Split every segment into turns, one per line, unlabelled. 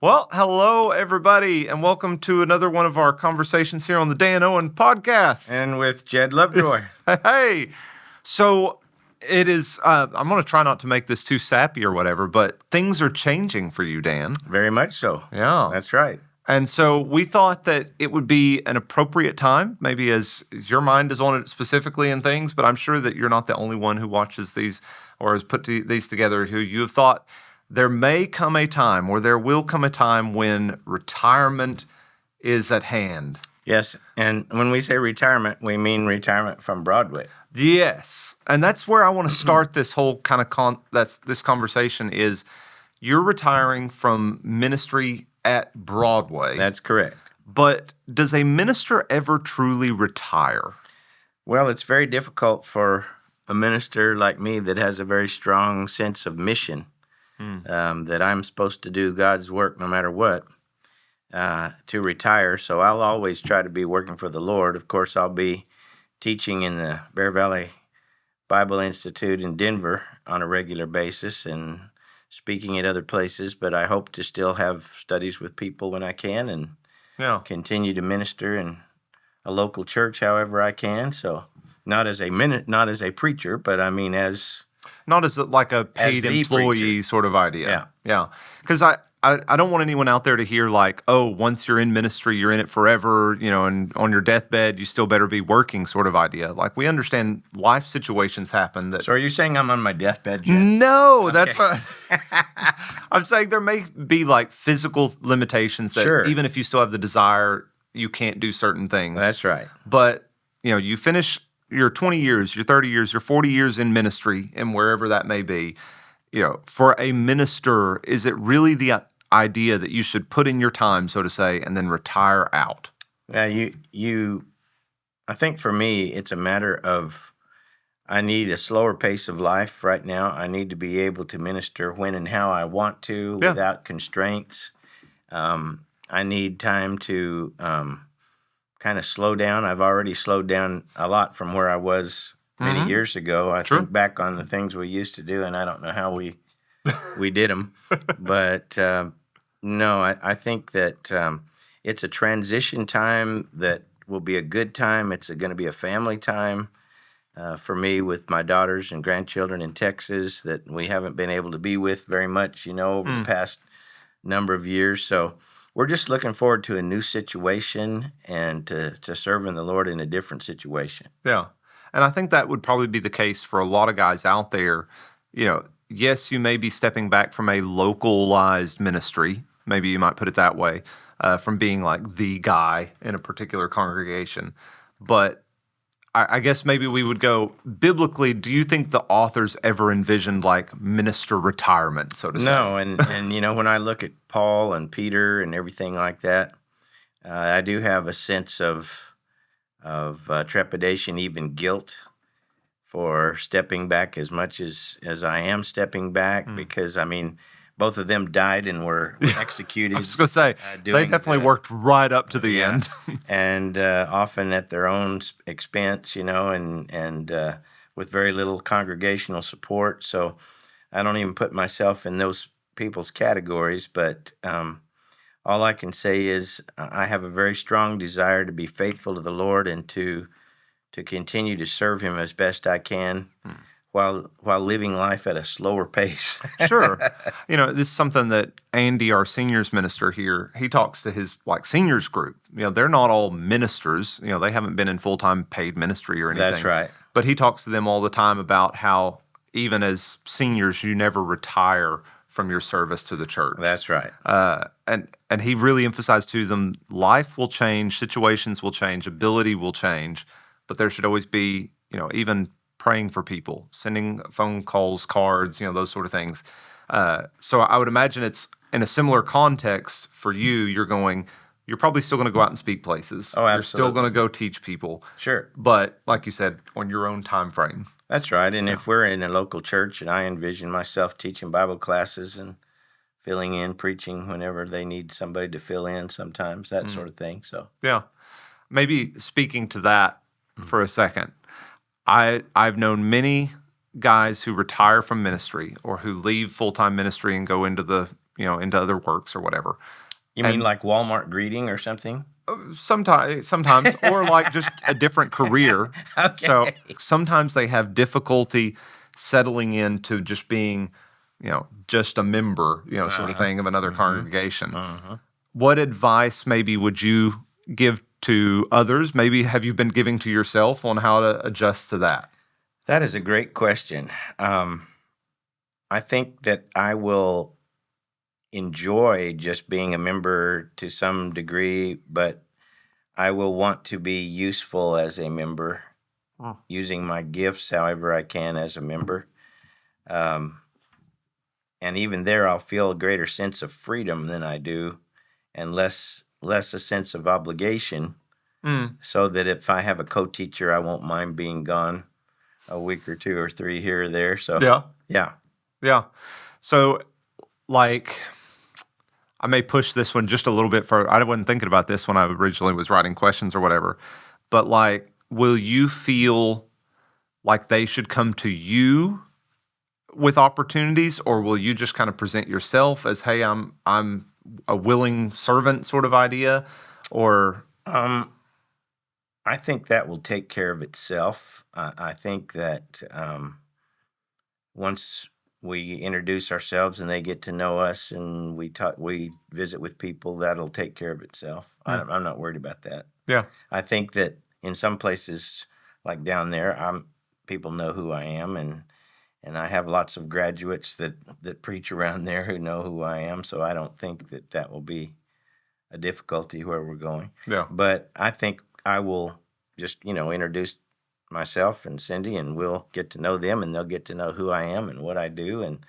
Well, hello, everybody, and welcome to another one of our conversations here on the Dan Owen podcast.
And with Jed Lovejoy.
Hey, so it is, I'm going to try not to make this too sappy or whatever, but things are changing for you, Dan.
Very much so.
Yeah.
That's right.
And so we thought that it would be an appropriate time, maybe as your mind is on it specifically in things, but I'm sure that you're not the only one who watches these or has put these together who you have thought there may come a time, or there will come a time when retirement is at hand.
Yes, and when we say retirement, we mean retirement from Broadway.
Yes, and that's where I want to start this whole kind of this conversation is you're retiring from ministry at Broadway.
That's correct.
But does a minister ever truly retire?
Well, it's very difficult for a minister like me that has a very strong sense of mission, that I'm supposed to do God's work no matter what, to retire. So I'll always try to be working for the Lord. Of course, I'll be teaching in the Bear Valley Bible Institute in Denver on a regular basis and speaking at other places, but I hope to still have studies with people when I can and continue to minister in a local church however I can. So not as a preacher, but I mean
not as like a paid employee preacher sort of idea. Yeah. Because I don't want anyone out there to hear like, oh, once you're in ministry, you're in it forever, and on your deathbed, you still better be working sort of idea. Like, we understand life situations happen.
So are you saying I'm on my deathbed, Jed?
No, that's what I'm saying. There may be like physical limitations that even if you still have the desire, you can't do certain things.
That's right.
But, you finish your 20 years, your 30 years, your 40 years in ministry and wherever that may be, for a minister, is it really the idea that you should put in your time, so to say, and then retire out?
Yeah, I think for me, it's a matter of I need a slower pace of life right now. I need to be able to minister when and how I want to without constraints. I need time to kind of slow down. I've already slowed down a lot from where I was many years ago. I think back on the things we used to do, and I don't know how we did them. But no, I think that it's a transition time that will be a good time. It's going to be a family time for me with my daughters and grandchildren in Texas that we haven't been able to be with very much, over the past number of years. So we're just looking forward to a new situation and to serving the Lord in a different situation.
Yeah. And I think that would probably be the case for a lot of guys out there. Yes, you may be stepping back from a localized ministry, maybe you might put it that way, from being like the guy in a particular congregation. But I guess maybe we would go biblically. Do you think the authors ever envisioned like minister retirement, so to say?
No, and when I look at Paul and Peter and everything like that, I do have a sense of trepidation, even guilt, for stepping back as much as I am stepping back, because both of them died and were executed.
I was going to say, they definitely worked right up to the end.
And often at their own expense, and with very little congregational support. So I don't even put myself in those people's categories, but all I can say is I have a very strong desire to be faithful to the Lord and to continue to serve Him as best I can, while living life at a slower pace.
Sure. This is something that Andy, our seniors minister here, he talks to his seniors group. They're not all ministers. They haven't been in full-time paid ministry or anything.
That's right.
But he talks to them all the time about how even as seniors, you never retire from your service to the church.
That's right.
And he really emphasized to them, life will change, situations will change, ability will change, but there should always be, even praying for people, sending phone calls, cards, those sort of things. So I would imagine it's in a similar context for you. You're probably still going to go out and speak places.
Oh, absolutely.
You're still going to go teach people.
Sure.
But like you said, on your own time frame.
That's right. And if we're in a local church, and I envision myself teaching Bible classes and filling in, preaching whenever they need somebody to fill in sometimes, that sort of thing. So
yeah. Maybe speaking to that for a second, I've known many guys who retire from ministry or who leave full-time ministry and go into the into other works or whatever.
You mean like Walmart greeting or something?
Sometimes, or like just a different career. So
Okay.
sometimes they have difficulty settling into just being, just a member, sort of thing of another congregation. What advice maybe would you give to others? Maybe have you been giving to yourself on how to adjust to that?
That is a great question. I think that I will enjoy just being a member to some degree, but I will want to be useful as a member, using my gifts however I can as a member. Um, and even there, I'll feel a greater sense of freedom than I do, and less a sense of obligation. So that if I have a co-teacher, I won't mind being gone a week or 2 or 3 here or there. So
Yeah. So, like, I may push this one just a little bit further. I wasn't thinking about this when I originally was writing questions or whatever, but like, will you feel like they should come to you with opportunities, or will you just kind of present yourself as, hey, I'm a willing servant sort of idea, or
I think that will take care of itself. I think that once we introduce ourselves and they get to know us and we visit with people, that'll take care of itself. I'm not worried about that.
Yeah.
I think that in some places, like down there, people know who I am, and I have lots of graduates that preach around there who know who I am. So I don't think that will be a difficulty where we're going.
Yeah.
But I think I will just, introduce myself and Cindy, and we'll get to know them, and they'll get to know who I am and what I do, and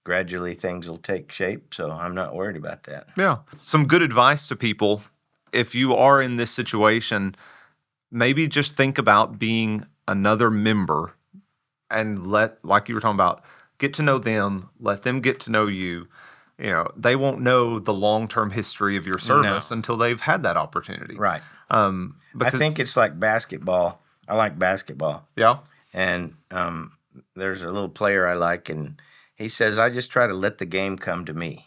gradually things will take shape. So I'm not worried about that.
Yeah. Some good advice to people. If you are in this situation, maybe just think about being another member and like you were talking about, get to know them, let them get to know you. They won't know the long-term history of your service until they've had that opportunity.
Right.
I
think it's like basketball. I like basketball.
Yeah.
And there's a little player I like, and he says, I just try to let the game come to me.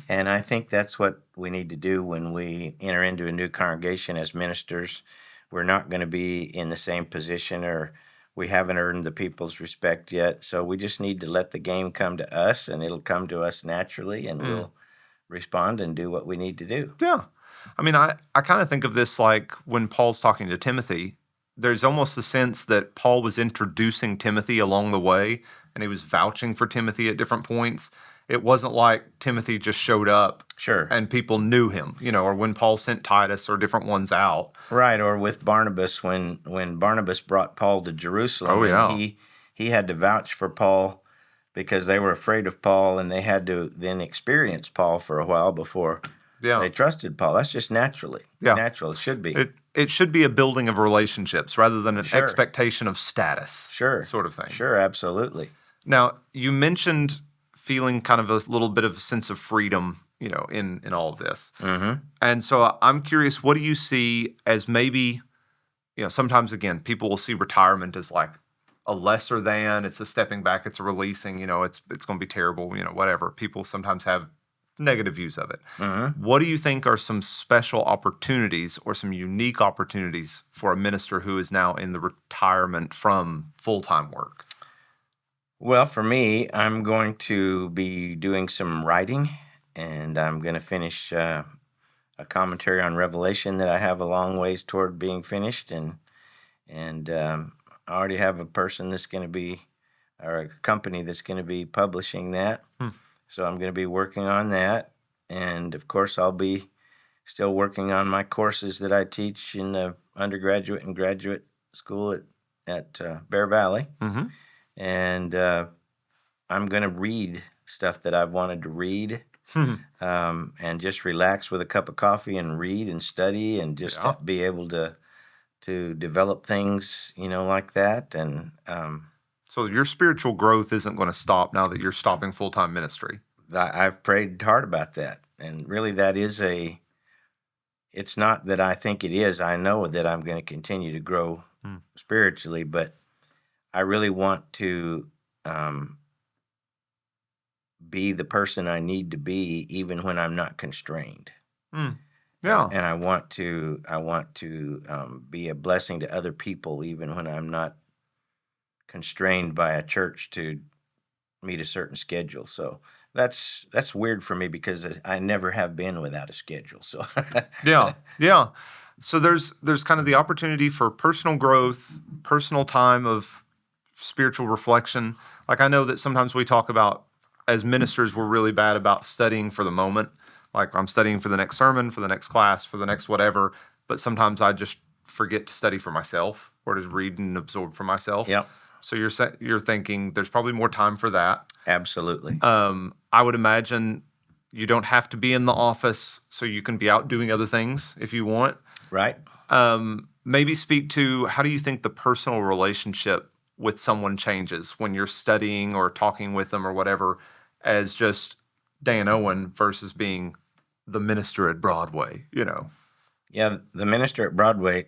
And I think that's what we need to do when we enter into a new congregation as ministers. We're not going to be in the same position, or we haven't earned the people's respect yet. So we just need to let the game come to us, and it'll come to us naturally, and we'll respond and do what we need to do.
Yeah. I mean, I kind of think of this like when Paul's talking to Timothy, there's almost a sense that Paul was introducing Timothy along the way, and he was vouching for Timothy at different points. It wasn't like Timothy just showed up and people knew him, or when Paul sent Titus or different ones out.
Right, or with Barnabas, when Barnabas brought Paul to Jerusalem, and he had to vouch for Paul because they were afraid of Paul, and they had to then experience Paul for a while before they trusted Paul. That's just natural. It should be.
It should be a building of relationships rather than an expectation of status sort of thing.
Sure, absolutely.
Now, you mentioned feeling kind of a little bit of a sense of freedom, in all of this. And so I'm curious, what do you see as maybe, sometimes again, people will see retirement as like a lesser than, it's a stepping back, it's a releasing, it's going to be terrible, whatever. People sometimes have negative views of it. What do you think are some special opportunities or some unique opportunities for a minister who is now in the retirement from full-time work?
Well, for me, I'm going to be doing some writing, and I'm going to finish a commentary on Revelation that I have a long ways toward being finished, and I already have a person that's going to be, or a company that's going to be publishing that. So I'm going to be working on that, and of course, I'll be still working on my courses that I teach in the undergraduate and graduate school at Bear Valley. And I'm going to read stuff that I've wanted to read, and just relax with a cup of coffee and read and study, and just be able to develop things, like that. And
so your spiritual growth isn't going to stop now that you're stopping full-time ministry.
I've prayed hard about that, and really that is it's not that I think it is. I know that I'm going to continue to grow spiritually, but I really want to be the person I need to be, even when I'm not constrained.
Mm.
And
Yeah.
and I want to be a blessing to other people, even when I'm not constrained by a church to meet a certain schedule. So that's weird for me because I never have been without a schedule. So
Yeah. Yeah. So there's kind of the opportunity for personal growth, personal time of spiritual reflection. Like I know that sometimes we talk about as ministers, we're really bad about studying for the moment. Like I'm studying for the next sermon, for the next class, for the next whatever. But sometimes I just forget to study for myself or to read and absorb for myself.
yep,
So you're thinking there's probably more time for that.
absolutely.
I would imagine you don't have to be in the office, so you can be out doing other things if you want.
Right?
Maybe speak to how do you think the personal relationship with someone changes when you're studying or talking with them or whatever, as just Dan Owen versus being the minister at Broadway, you know?
Yeah, the minister at Broadway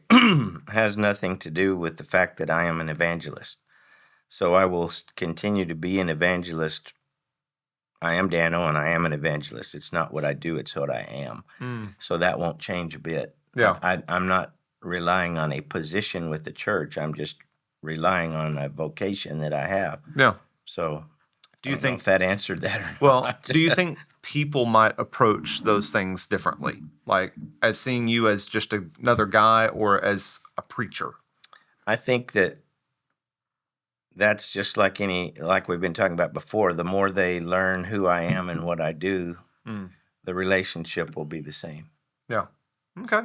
has nothing to do with the fact that I am an evangelist. So I will continue to be an evangelist. I am Dan Owen. I am an evangelist. It's not what I do, it's what I am.
Mm.
So that won't change a bit.
Yeah.
I'm not relying on a position with the church. I'm just relying on a vocation that I have.
Yeah.
So
Do
I
you
don't know
think,
if that answered that or
well,
not.
do you think people might approach those things differently? Like as seeing you as just another guy or as a preacher?
I think that that's just like we've been talking about before. The more they learn who I am and what I do,
Mm.
the relationship will be the same.
Yeah. Okay.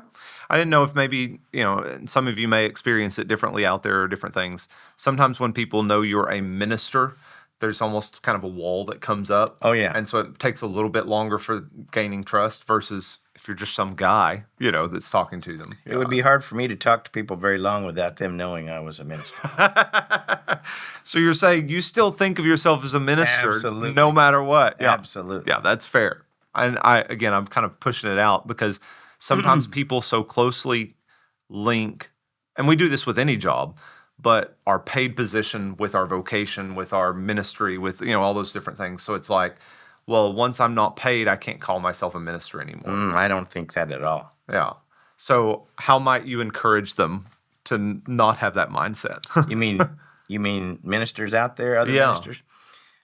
I didn't know if maybe, and some of you may experience it differently out there or different things. Sometimes when people know you're a minister, there's almost kind of a wall that comes up.
Oh yeah.
And so it takes a little bit longer for gaining trust versus if you're just some guy, that's talking to them.
It would be hard for me to talk to people very long without them knowing I was a minister.
So you're saying you still think of yourself as a minister
Absolutely.
no matter what? Yeah.
Absolutely.
Yeah, that's fair. And I'm kind of pushing it out because sometimes people so closely link, and we do this with any job, but our paid position with our vocation, with our ministry, with all those different things. So it's like, well, once I'm not paid, I can't call myself a minister anymore.
I don't think that at all.
Yeah. So how might you encourage them to not have that mindset?
You mean ministers out there, other
Yeah.
ministers?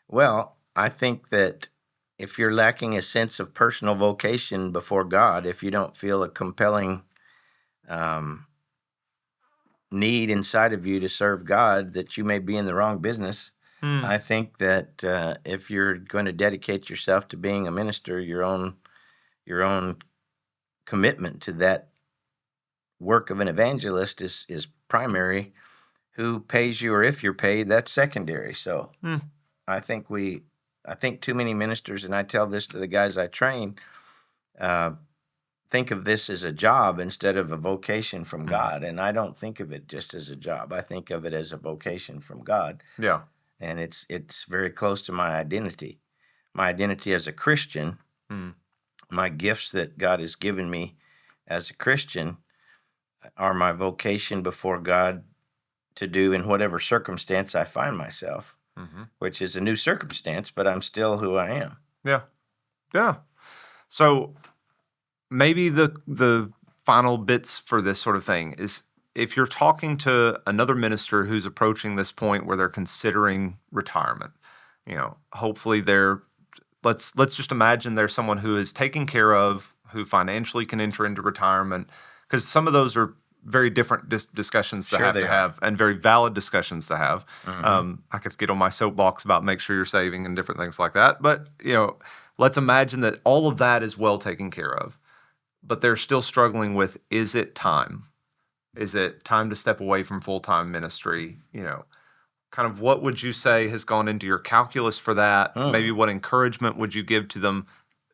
Well, I think that if you're lacking a sense of personal vocation before God, if you don't feel a compelling need inside of you to serve God, that you may be in the wrong business. I think that if you're going to dedicate yourself to being a minister, your own commitment to that work of an evangelist is primary. Who pays you or if you're paid, that's secondary. So I think too many ministers, and I tell this to the guys I train, think of this as a job instead of a vocation from God. And I don't think of it just as a job. I think of it as a vocation from God.
Yeah.
And it's very close to my identity. My identity as a Christian, my gifts that God has given me as a Christian are my vocation before God to do in whatever circumstance I find myself, which is a new circumstance, but I'm still who I am.
Yeah. Yeah. So maybe the final bits for this sort of thing is if you're talking to another minister who's approaching this point where they're considering retirement, hopefully let's just imagine there's someone who is taken care of, who financially can enter into retirement, because some of those are very different discussions to have and very valid discussions to have. I could get on my soapbox about make sure you're saving and different things like that. But, let's imagine that all of that is well taken care of, but they're still struggling with, is it time? Is it time to step away from full-time ministry? Kind of what would you say has gone into your calculus for that? Maybe what encouragement would you give to them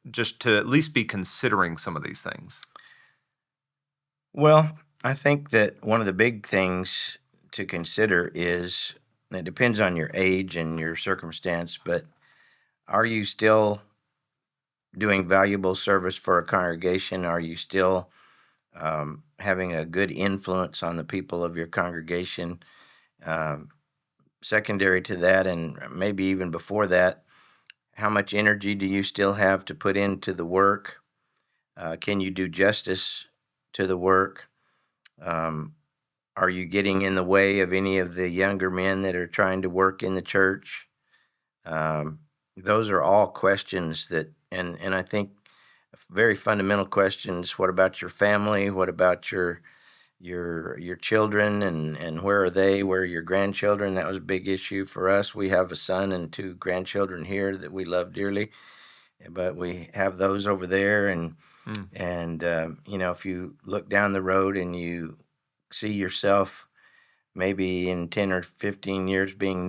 just to at least be considering some of these things?
Well, I think that one of the big things to consider is, it depends on your age and your circumstance, but are you still doing valuable service for a congregation? Are you still having a good influence on the people of your congregation? Secondary to that, and maybe even before that, How much energy do you still have to put into the work? Can you do justice to the work? Um, are you getting in the way of any of the younger men that are trying to work in the church? Um, those are all questions that, and I think very fundamental questions. What about your family? What about your children, and where are they? Where are your grandchildren? That was a big issue for us. We have a son and two grandchildren here that we love dearly, but we have those over there,
Mm.
and if you look down the road and you see yourself maybe in 10 or 15 years being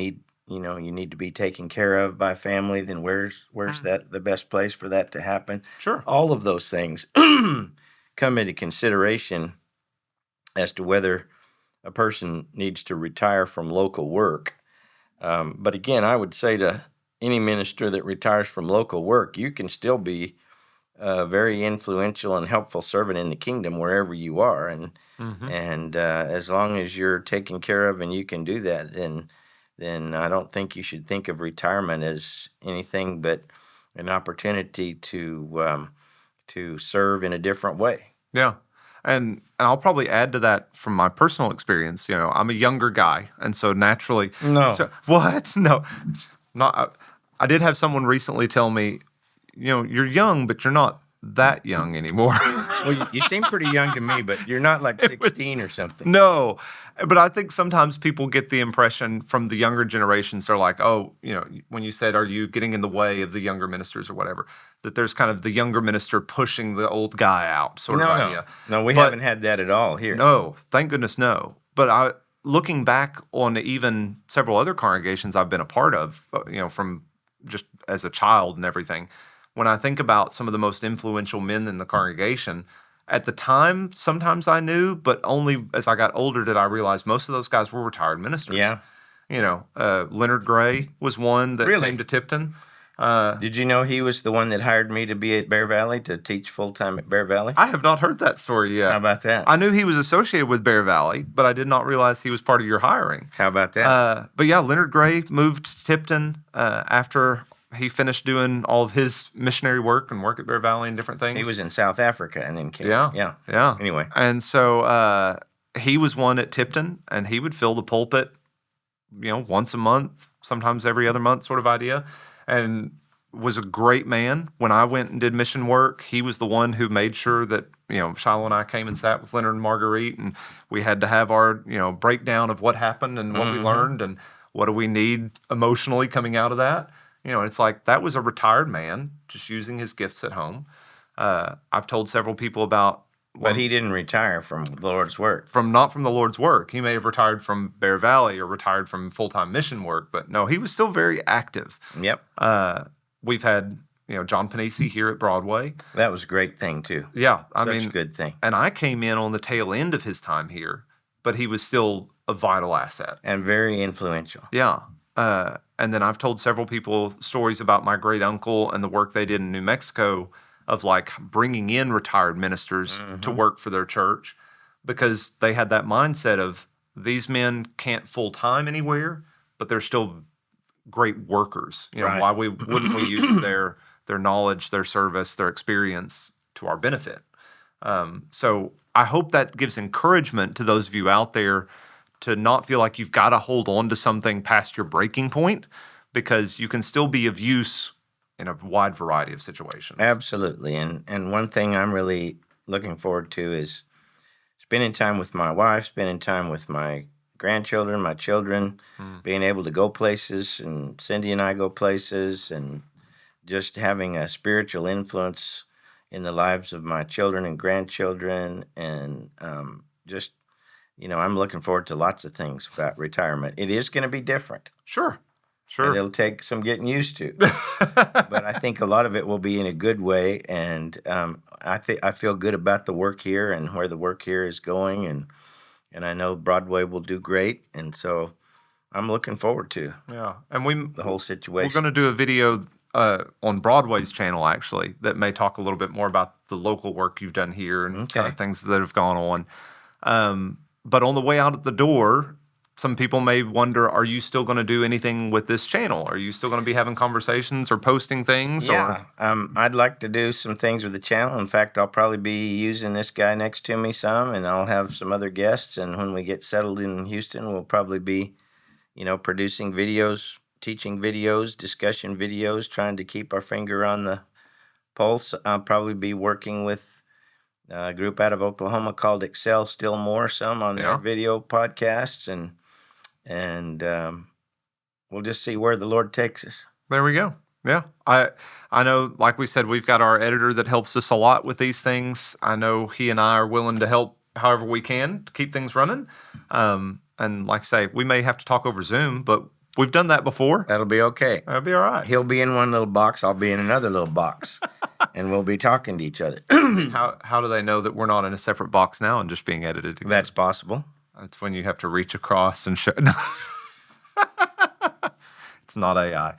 you need to be taken care of by family, then where's
Mm.
that the best place for that to happen?
Sure.
All of those things come into consideration as to whether a person needs to retire from local work. But again, I would say to any minister that retires from local work, you can still be a very influential and helpful servant in the kingdom wherever you are,
Mm-hmm.
and as long as you're taken care of and you can do that, then I don't think you should think of retirement as anything but an opportunity to serve in a different way.
Yeah. And I'll probably add to that from my personal experience. I'm a younger guy, and so naturally,
No.
so what? No, not. I did have someone recently tell me, you're young, but you're not that young anymore.
Well, you seem pretty young to me, but you're not like
It was-
16 or something.
No, but I think sometimes people get the impression from the younger generations, they're like, oh, when you said, are you getting in the way of the younger ministers or whatever, that there's kind of the younger minister pushing the old guy out sort of idea.
No, we
But
haven't had that at all here.
no, thank goodness no. But looking back on even several other congregations I've been a part of, from just as a child and everything, when I think about some of the most influential men in the congregation, at the time, sometimes I knew, but only as I got older did I realize most of those guys were retired ministers.
Yeah.
Leonard Gray was one that
Really?
came to Tipton.
Did you know he was the one that hired me to be at Bear Valley to teach full-time at Bear Valley?
I have not heard that story yet.
How about that?
I knew he was associated with Bear Valley, but I did not realize he was part of your hiring.
How about that?
But yeah, Leonard Gray moved to Tipton after he finished doing all of his missionary work and work at Bear Valley and different things.
He was in South Africa and then came.
Yeah.
Anyway.
And so he was one at Tipton, and he would fill the pulpit, once a month, sometimes every other month sort of idea, and was a great man. When I went and did mission work, he was the one who made sure that, Shiloh and I came and sat with Leonard and Marguerite, and we had to have our, breakdown of what happened and what we learned and what do we need emotionally coming out of that. It's like that was a retired man just using his gifts at home. I've told several people about.
But he didn't retire from the Lord's work.
Not from the Lord's work. He may have retired from Bear Valley or retired from full-time mission work, but no, he was still very active.
Yep.
We've had, John Panisi here at Broadway.
That was a great thing, too.
Yeah.
Such a good thing.
And I came in on the tail end of his time here, but he was still a vital asset.
And very influential.
Yeah. And then I've told several people stories about my great uncle and the work they did in New Mexico of like bringing in retired ministers to work for their church because they had that mindset of these men can't full time anywhere, but they're still great workers.
Right.
Why wouldn't we use their knowledge, their service, their experience to our benefit? So I hope that gives encouragement to those of you out there to not feel like you've got to hold on to something past your breaking point, because you can still be of use in a wide variety of situations.
Absolutely. And one thing I'm really looking forward to is spending time with my wife, spending time with my grandchildren, my children, being able to go places, and Cindy and I go places, and just having a spiritual influence in the lives of my children and grandchildren, and just I'm looking forward to lots of things about retirement. It is going to be different.
Sure.
And it'll take some getting used to. But I think a lot of it will be in a good way, and I feel good about the work here and where the work here is going, and I know Broadway will do great, and so I'm looking forward to
and
the whole situation.
We're going to do a video on Broadway's channel, actually, that may talk a little bit more about the local work you've done here and kind of things that have gone on. But on the way out of the door, some people may wonder, are you still going to do anything with this channel? Are you still going to be having conversations or posting things?
Yeah, I'd like to do some things with the channel. In fact, I'll probably be using this guy next to me some, and I'll have some other guests. And when we get settled in Houston, we'll probably be, producing videos, teaching videos, discussion videos, trying to keep our finger on the pulse. I'll probably be working with a group out of Oklahoma called Excel Still More, some on their video podcasts, and we'll just see where the Lord takes us.
There we go. Yeah. I know, like we said, we've got our editor that helps us a lot with these things. I know he and I are willing to help however we can to keep things running. And like I say, we may have to talk over Zoom, but we've done that before.
That'll be okay.
That'll be all right.
He'll be in one little box. I'll be in another little box. And we'll be talking to each other.
How do they know that we're not in a separate box now and just being edited together?
That's possible.
That's when you have to reach across and show. It's not AI.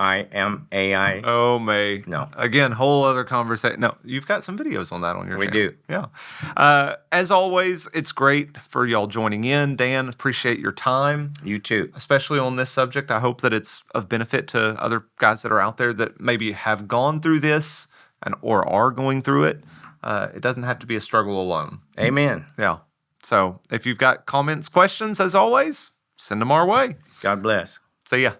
I am AI.
Oh, May.
No.
Again, whole other conversation. No, you've got some videos on that on your channel.
We do.
Yeah. As always, it's great for y'all joining in. Dan, appreciate your time.
You too.
Especially on this subject. I hope that it's of benefit to other guys that are out there that maybe have gone through this or are going through it. It doesn't have to be a struggle alone.
Amen.
Yeah. So if you've got comments, questions, as always, send them our way.
God bless.
See ya.